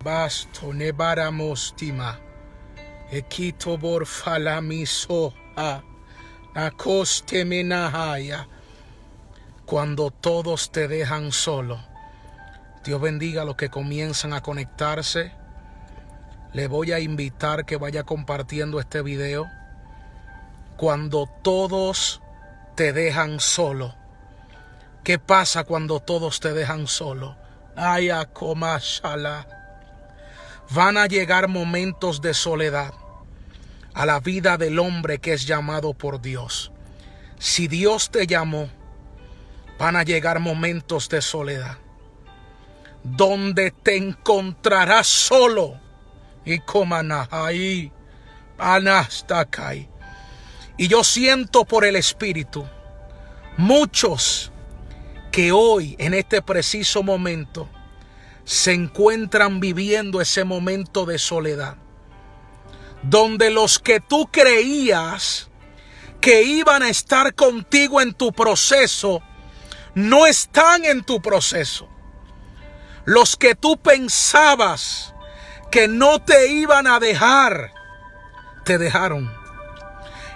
Basto nebaramostima. Ekitobor falamiso a nakostemenahaya. Cuando todos te dejan solo. Dios bendiga a los que comienzan a conectarse. Le voy a invitar que vaya compartiendo este video. Cuando todos te dejan solo. ¿Qué pasa cuando todos te dejan solo? Ayakomashala. Van a llegar momentos de soledad a la vida del hombre que es llamado por Dios. Si Dios te llamó, van a llegar momentos de soledad donde te encontrarás solo. Y comanahai anastakai. Y yo siento por el Espíritu muchos que hoy en este preciso momento se encuentran viviendo ese momento de soledad, donde los que tú creías que iban a estar contigo en tu proceso no están en tu proceso. Los que tú pensabas que no te iban a dejar, te dejaron.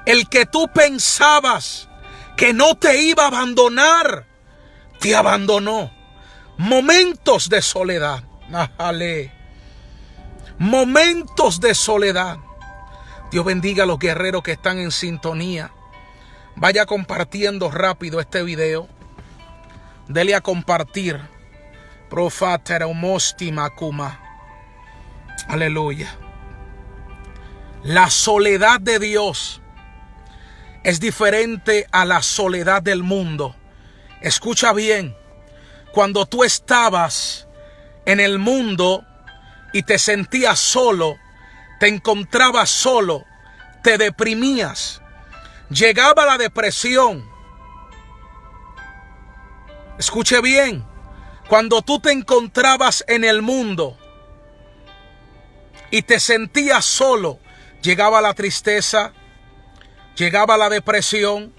El que tú pensabas que no te iba a abandonar, te abandonó. Momentos de soledad. Ajale. Momentos de soledad. Dios bendiga a los guerreros que están en sintonía. Vaya compartiendo rápido este video. Dele a compartir. Profateromostima. Aleluya. La soledad de Dios es diferente a la soledad del mundo. Escucha bien. Cuando tú estabas en el mundo y te sentías solo, te encontrabas solo, te deprimías, llegaba la depresión. Escuche bien, cuando tú te encontrabas en el mundo y te sentías solo, llegaba la tristeza, llegaba la depresión,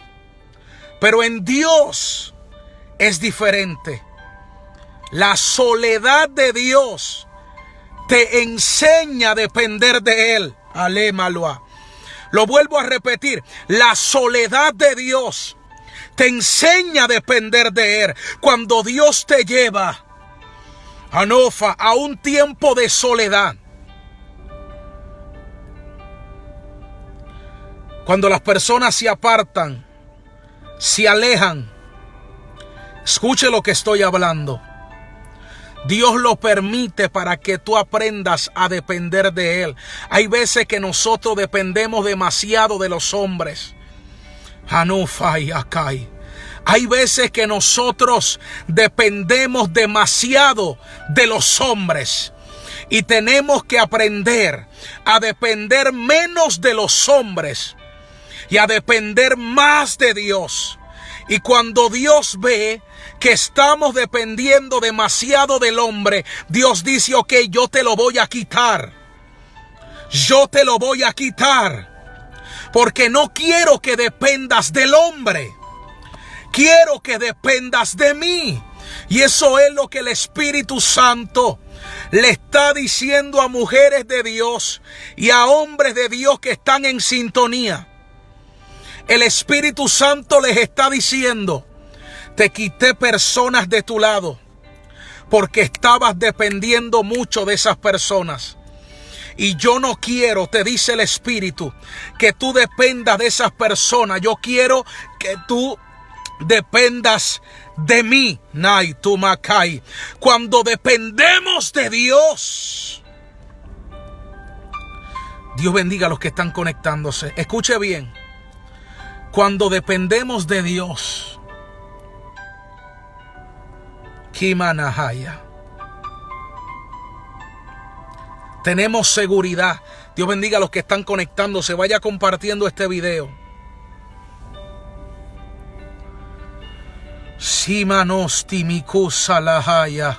pero en Dios es diferente. La soledad de Dios te enseña a depender de Él. Alémaloa. Lo vuelvo a repetir. La soledad de Dios te enseña a depender de Él. Cuando Dios te lleva a un tiempo de soledad. Cuando las personas se apartan, se alejan. Escuche lo que estoy hablando. Dios lo permite para que tú aprendas a depender de Él. Hay veces que nosotros dependemos demasiado de los hombres. Hay veces que nosotros dependemos demasiado de los hombres. Y tenemos que aprender a depender menos de los hombres y a depender más de Dios. Y cuando Dios ve que estamos dependiendo demasiado del hombre, Dios dice, ok, yo te lo voy a quitar. Yo te lo voy a quitar. Porque no quiero que dependas del hombre. Quiero que dependas de mí. Y eso es lo que el Espíritu Santo le está diciendo a mujeres de Dios y a hombres de Dios que están en sintonía. El Espíritu Santo les está diciendo, te quité personas de tu lado porque estabas dependiendo mucho de esas personas. Y yo no quiero, te dice el Espíritu, que tú dependas de esas personas. Yo quiero que tú dependas de mí. Cuando dependemos de Dios. Dios bendiga a los que están conectándose. Escuche bien. Cuando dependemos de Dios, Kimanahaya, tenemos seguridad. Dios bendiga a los que están conectándose. Vaya compartiendo este video. Simanosti mikusalahaya.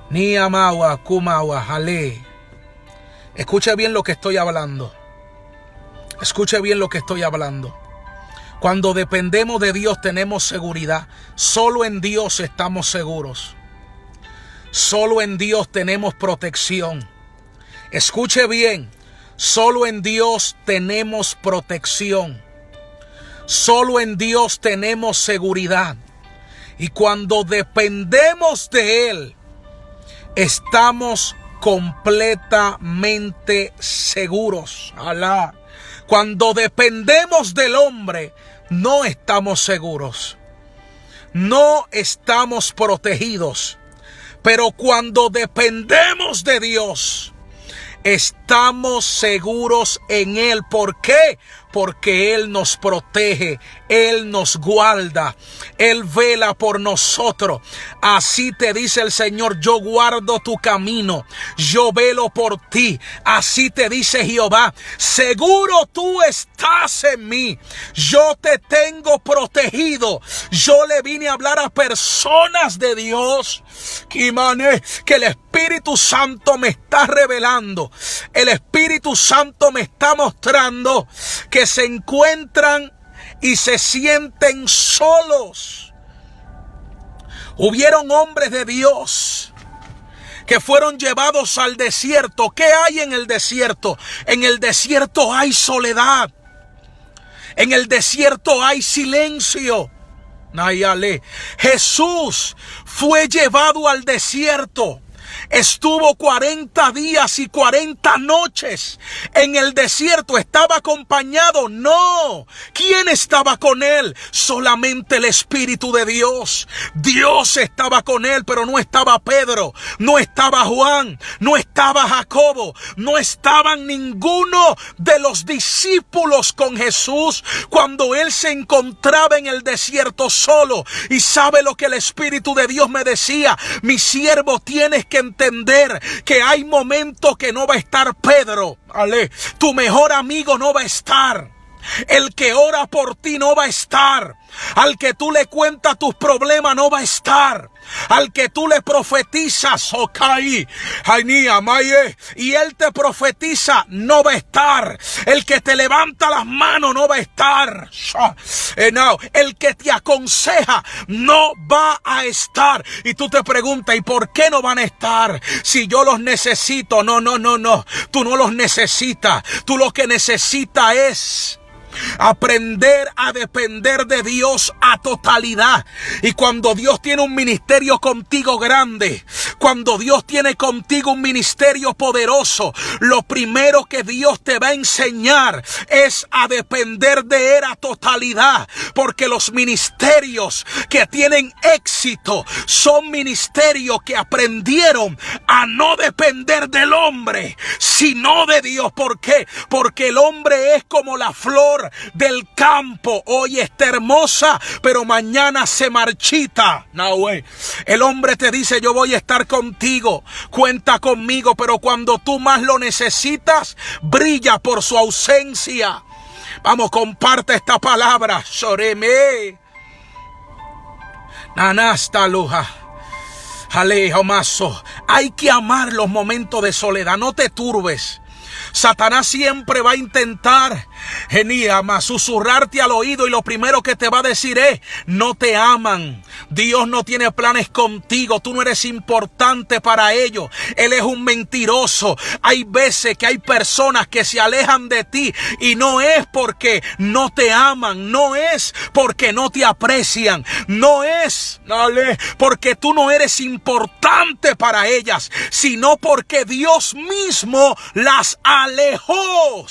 Niamawa kumawa jale. Escuche bien lo que estoy hablando. Escuche bien lo que estoy hablando. Cuando dependemos de Dios tenemos seguridad. Solo en Dios estamos seguros. Solo en Dios tenemos protección. Escuche bien, solo en Dios tenemos protección. Solo en Dios tenemos seguridad. Y cuando dependemos de Él, estamos completamente seguros. Alá. Cuando dependemos del hombre, no estamos seguros. No estamos protegidos. Pero cuando dependemos de Dios, estamos seguros en Él. ¿Por qué? Porque Él nos protege, Él nos guarda, Él vela por nosotros. Así te dice el Señor: yo guardo tu camino, yo velo por ti. Así te dice Jehová: seguro tú estás en mí, yo te tengo protegido. Yo le vine a hablar a personas de Dios que el Espíritu Santo me está revelando. El Espíritu Santo me está mostrando que se encuentran y se sienten solos. Hubieron hombres de Dios que fueron llevados al desierto. ¿Qué hay en el desierto? En el desierto hay soledad. En el desierto hay silencio. Jesús fue llevado al desierto. Estuvo 40 días y 40 noches en el desierto. ¿Estaba acompañado? No. ¿Quién estaba con él? Solamente el Espíritu de Dios. Dios estaba con él, pero no estaba Pedro, no estaba Juan, no estaba Jacobo, no estaban ninguno de los discípulos con Jesús cuando él se encontraba en el desierto solo. ¿Y sabe lo que el Espíritu de Dios me decía? Mi siervo, tienes que entender que hay momentos que no va a estar Pedro. Tu mejor amigo no va a estar. El que ora por ti no va a estar. Al que tú le cuentas tus problemas no va a estar. Al que tú le profetizas, y él te profetiza, no va a estar. El que te levanta las manos no va a estar. El que te aconseja no va a estar. Y tú te preguntas: ¿y por qué no van a estar? Si yo los necesito. No. Tú no los necesitas. Tú lo que necesitas es aprender a depender de Dios a totalidad. Y cuando Dios tiene un ministerio contigo grande, cuando Dios tiene contigo un ministerio poderoso, lo primero que Dios te va a enseñar es a depender de Él a totalidad. Porque los ministerios que tienen éxito son ministerios que aprendieron a no depender del hombre, sino de Dios. ¿Por qué? Porque el hombre es como la flor del campo. Hoy está hermosa, pero mañana se marchita. El hombre te dice: yo voy a estar contigo, cuenta conmigo, pero cuando tú más lo necesitas, brilla por su ausencia. Vamos, comparte esta palabra. Soreme. Nanastaluja. Hay que amar los momentos de soledad. No te turbes. Satanás siempre va a intentar susurrarte al oído, y lo primero que te va a decir es: no te aman. Dios no tiene planes contigo. Tú no eres importante para ellos. Él es un mentiroso. Hay veces que hay personas que se alejan de ti y no es porque no te aman, no es porque no te aprecian, no es porque tú no eres importante para ellas, sino porque Dios mismo las alejó.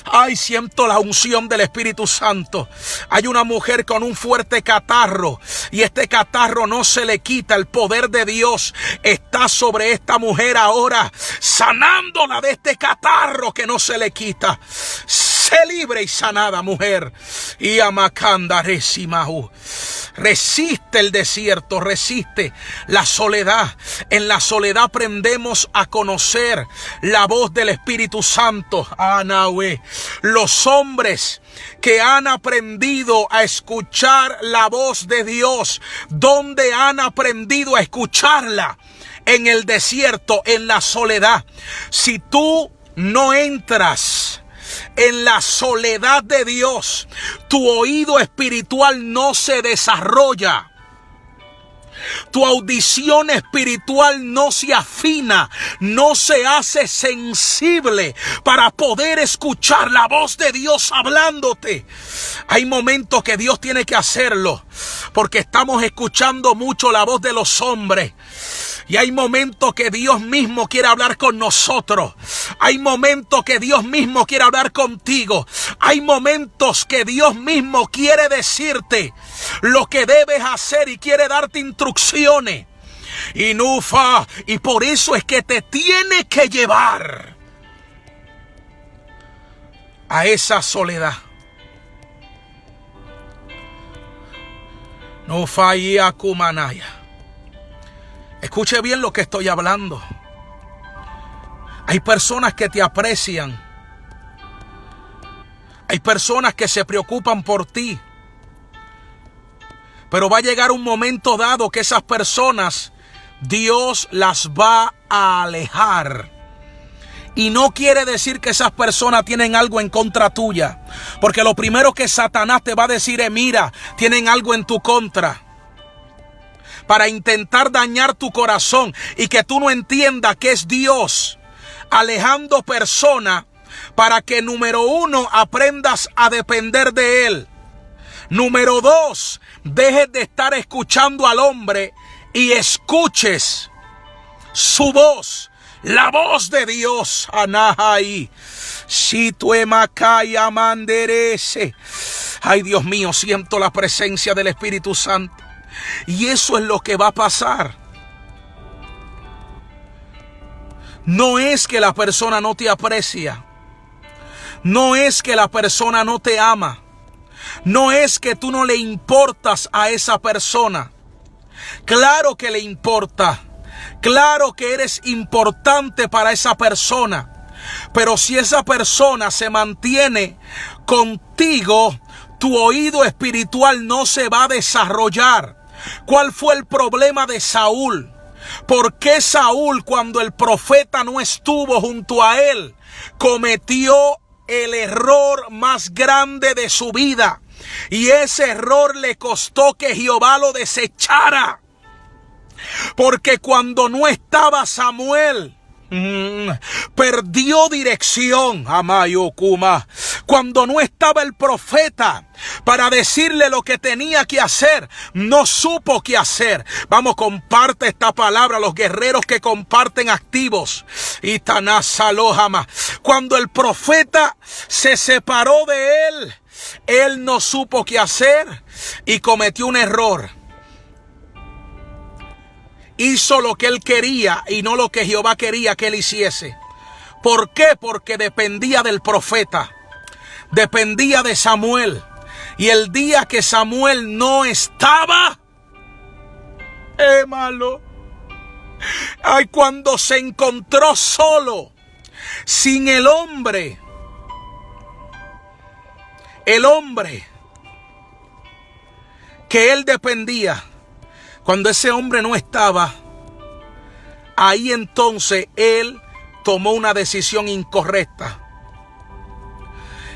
Ay, siento la unción del Espíritu Santo. Hay una mujer con un fuerte catarro y este catarro no se le quita. El poder de Dios está sobre esta mujer ahora, sanándola de este catarro que no se le quita. Sé libre y sanada, mujer. Y amacandaresimahu. Resiste el desierto, resiste la soledad. En la soledad aprendemos a conocer la voz del Espíritu Santo. Los hombres que han aprendido a escuchar la voz de Dios, ¿dónde han aprendido a escucharla? En el desierto, en la soledad. Si tú no entras en la soledad de Dios, tu oído espiritual no se desarrolla. Tu audición espiritual no se afina, no se hace sensible para poder escuchar la voz de Dios hablándote. Hay momentos que Dios tiene que hacerlo porque estamos escuchando mucho la voz de los hombres. Y hay momentos que Dios mismo quiere hablar con nosotros. Hay momentos que Dios mismo quiere hablar contigo. Hay momentos que Dios mismo quiere decirte lo que debes hacer y quiere darte instrucciones. Y por eso es que te tiene que llevar a esa soledad. No falla kumanaya. Escuche bien lo que estoy hablando. Hay personas que te aprecian. Hay personas que se preocupan por ti. Pero va a llegar un momento dado que esas personas, Dios las va a alejar. Y no quiere decir que esas personas tienen algo en contra tuya. Porque lo primero que Satanás te va a decir es: mira, tienen algo en tu contra. Para intentar dañar tu corazón y que tú no entiendas que es Dios alejando personas para que, número uno, aprendas a depender de Él. Número dos, dejes de estar escuchando al hombre y escuches su voz, la voz de Dios. Anahai. Si tu emakaya manderese. Ay, Dios mío, siento la presencia del Espíritu Santo. Y eso es lo que va a pasar. No es que la persona no te aprecia. No es que la persona no te ama. No es que tú no le importas a esa persona. Claro que le importa. Claro que eres importante para esa persona. Pero si esa persona se mantiene contigo, tu oído espiritual no se va a desarrollar. ¿Cuál fue el problema de Saúl? ¿Por qué Saúl, cuando el profeta no estuvo junto a él, cometió el error más grande de su vida? Y ese error le costó que Jehová lo desechara. Porque cuando no estaba Samuel, perdió dirección. Amayokuma. Cuando no estaba el profeta para decirle lo que tenía que hacer, no supo qué hacer. Vamos, comparte esta palabra a los guerreros que comparten activos. Itanasalohama. Cuando el profeta se separó de él, él no supo qué hacer y cometió un error. Hizo lo que él quería y no lo que Jehová quería que él hiciese. ¿Por qué? Porque dependía del profeta. Dependía de Samuel. Y el día que Samuel no estaba, malo. Ay, cuando se encontró solo, sin el hombre que él dependía. Cuando ese hombre no estaba, ahí entonces él tomó una decisión incorrecta.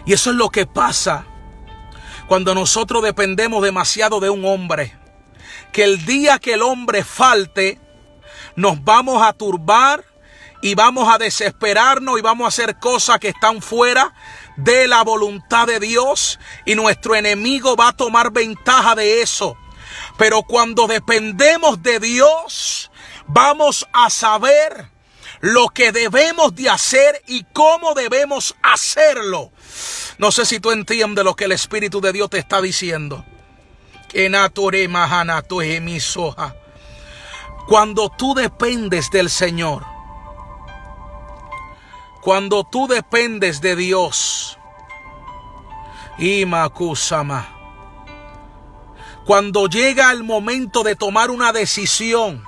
Y eso es lo que pasa cuando nosotros dependemos demasiado de un hombre. Que el día que el hombre falte, nos vamos a turbar y vamos a desesperarnos y vamos a hacer cosas que están fuera de la voluntad de Dios. Y nuestro enemigo va a tomar ventaja de eso. Pero cuando dependemos de Dios, vamos a saber lo que debemos de hacer y cómo debemos hacerlo. No sé si tú entiendes lo que el Espíritu de Dios te está diciendo. Cuando tú dependes del Señor, cuando tú dependes de Dios, Imakusama, cuando llega el momento de tomar una decisión,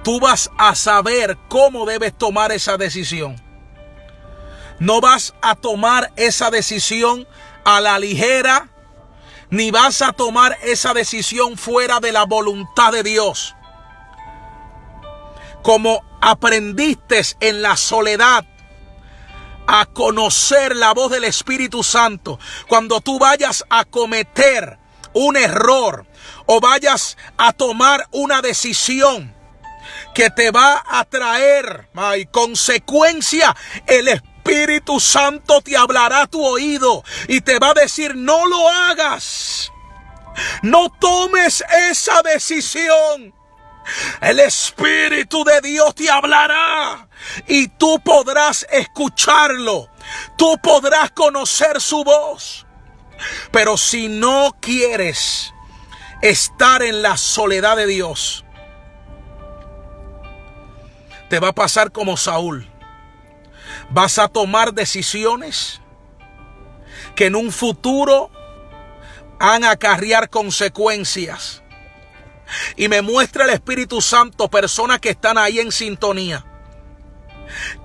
tú vas a saber cómo debes tomar esa decisión. No vas a tomar esa decisión a la ligera, ni vas a tomar esa decisión fuera de la voluntad de Dios. Como aprendiste en la soledad a conocer la voz del Espíritu Santo, cuando tú vayas a cometer un error o vayas a tomar una decisión que te va a traer consecuencia, el Espíritu Santo te hablará a tu oído y te va a decir: no lo hagas, no tomes esa decisión. El Espíritu de Dios te hablará y tú podrás escucharlo, tú podrás conocer su voz. Pero si no quieres estar en la soledad de Dios, te va a pasar como Saúl. Vas a tomar decisiones que en un futuro van a acarrear consecuencias. Y me muestra el Espíritu Santo personas que están ahí en sintonía,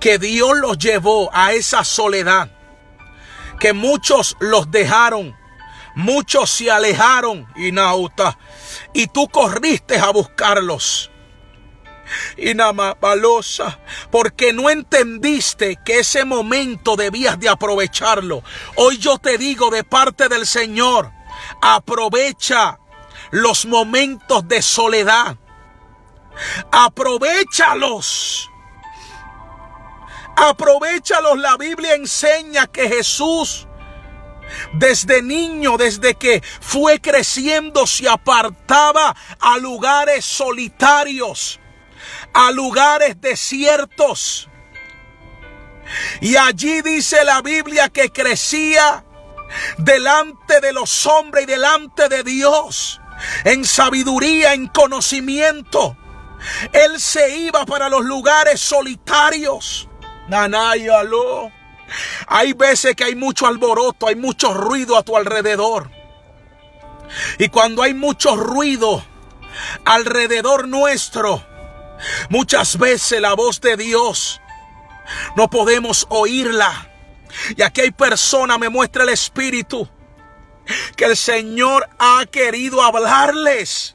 que Dios los llevó a esa soledad, que muchos los dejaron, muchos se alejaron y tú corriste a buscarlos. Y nada más balosa, porque no entendiste que ese momento debías de aprovecharlo. Hoy yo te digo de parte del Señor: aprovecha los momentos de soledad, aprovéchalos. La Biblia enseña que Jesús, desde niño, desde que fue creciendo, se apartaba a lugares solitarios, a lugares desiertos. Y allí dice la Biblia que crecía delante de los hombres y delante de Dios, en sabiduría, en conocimiento. Él se iba para los lugares solitarios. Nanayalo. Hay veces que hay mucho alboroto, hay mucho ruido a tu alrededor. Y cuando hay mucho ruido alrededor nuestro, muchas veces la voz de Dios no podemos oírla. Y aquí hay personas, me muestra el Espíritu, que el Señor ha querido hablarles.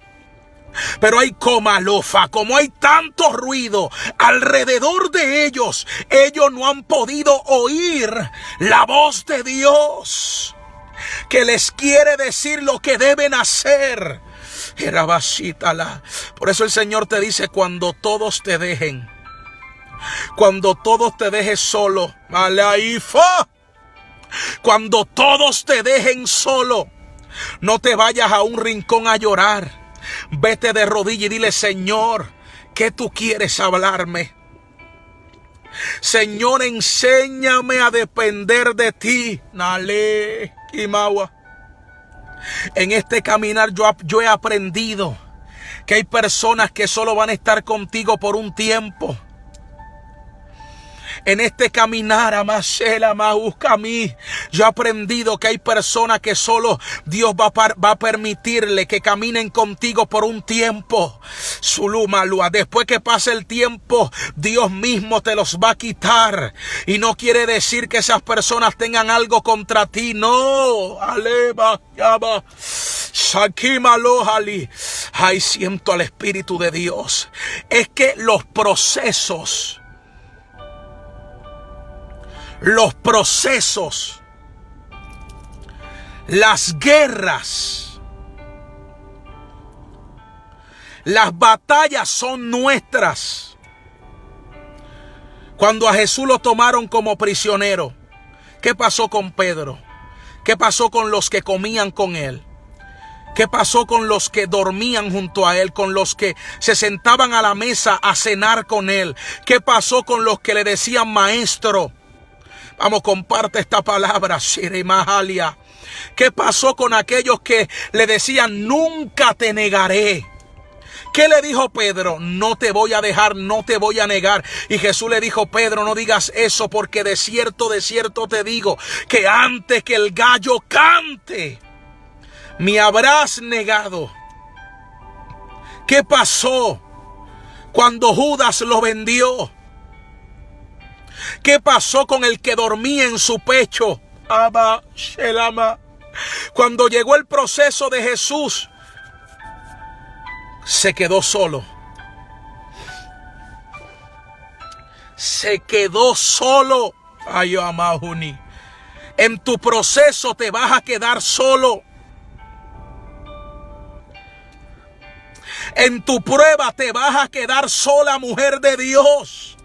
Pero hay como hay tanto ruido alrededor de ellos, ellos no han podido oír la voz de Dios, que les quiere decir lo que deben hacer. Por eso el Señor te dice: cuando todos te dejen, cuando todos te dejen solo, cuando todos te dejen solo, no te vayas a un rincón a llorar. Vete de rodillas y dile: Señor, ¿qué tú quieres hablarme? Señor, enséñame a depender de ti. Nale, Imawa. En este caminar yo he aprendido que hay personas que solo van a estar contigo por un tiempo. En este caminar, Amashela, busca a mí, yo he aprendido que hay personas que solo Dios va a permitirle que caminen contigo por un tiempo. Sulumalua. Después que pase el tiempo, Dios mismo te los va a quitar. Y no quiere decir que esas personas tengan algo contra ti. No. Aleba, yaba. Shakimalohali. Ay, siento al Espíritu de Dios. Es que los procesos, las guerras, las batallas son nuestras. Cuando a Jesús lo tomaron como prisionero, ¿qué pasó con Pedro? ¿Qué pasó con los que comían con él? ¿Qué pasó con los que dormían junto a él? Con los que se sentaban a la mesa a cenar con él. ¿Qué pasó con los que le decían maestro? Vamos, comparte esta palabra, Shiremahalia. ¿Qué pasó con aquellos que le decían nunca te negaré? ¿Qué le dijo Pedro? No te voy a dejar, no te voy a negar. Y Jesús le dijo: Pedro, no digas eso, porque de cierto te digo que antes que el gallo cante, me habrás negado. ¿Qué pasó cuando Judas lo vendió? ¿Qué pasó con el que dormía en su pecho? Abba, Shelama. Cuando llegó el proceso de Jesús, se quedó solo. Se quedó solo. Ay, Amahuni. En tu proceso te vas a quedar solo. En tu prueba te vas a quedar sola, mujer de Dios.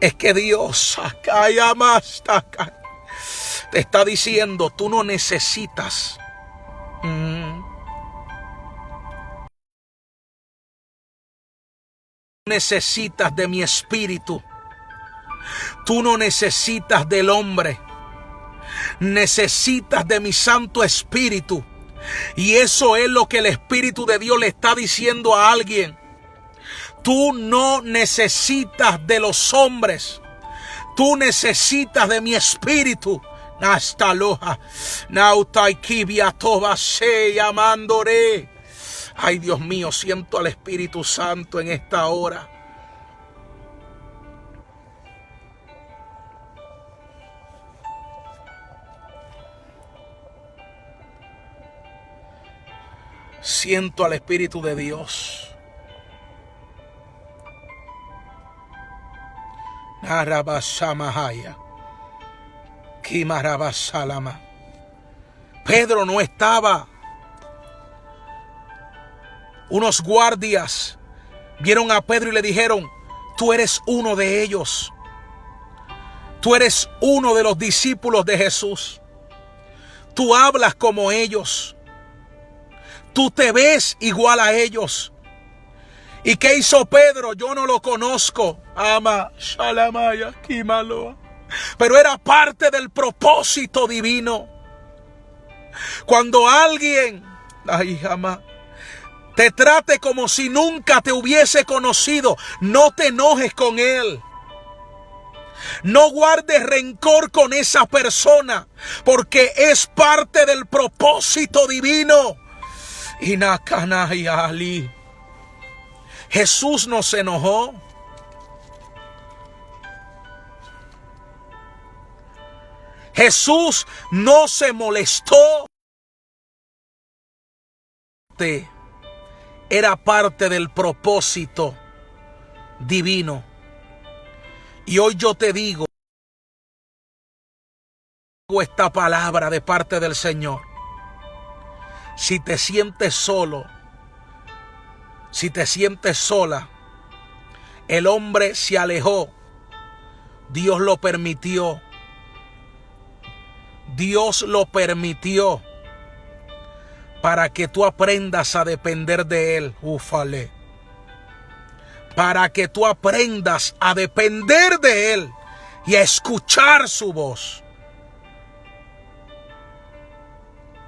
Es que Dios te está diciendo, tú no necesitas. Necesitas de mi espíritu. Tú no necesitas del hombre. Necesitas de mi Santo Espíritu. Y eso es lo que el Espíritu de Dios le está diciendo a alguien. Tú no necesitas de los hombres. Tú necesitas de mi espíritu. Ay, Dios mío, siento al Espíritu Santo en esta hora. Siento al Espíritu de Dios. Pedro no estaba. Unos guardias vieron a Pedro y le dijeron, tú eres uno de ellos. Tú eres uno de los discípulos de Jesús. Tú hablas como ellos. Tú te ves igual a ellos. ¿Y qué hizo Pedro? Yo no lo conozco. Pero era parte del propósito divino. Cuando alguien te trate como si nunca te hubiese conocido, no te enojes con él. No guardes rencor con esa persona, porque es parte del propósito divino. Jesús no se enojó. Jesús no se molestó. Era parte del propósito divino. Y hoy yo te digo esta palabra de parte del Señor. Si te sientes solo, si te sientes sola, el hombre se alejó. Dios lo permitió. Dios lo permitió para que tú aprendas a depender de Él. Ufale. Para que tú aprendas a depender de Él y a escuchar su voz.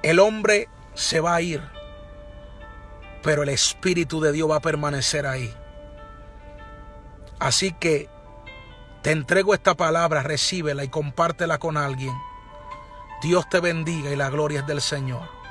El hombre se va a ir, pero el Espíritu de Dios va a permanecer ahí. Así que te entrego esta palabra, recíbela y compártela con alguien. Dios te bendiga y la gloria es del Señor.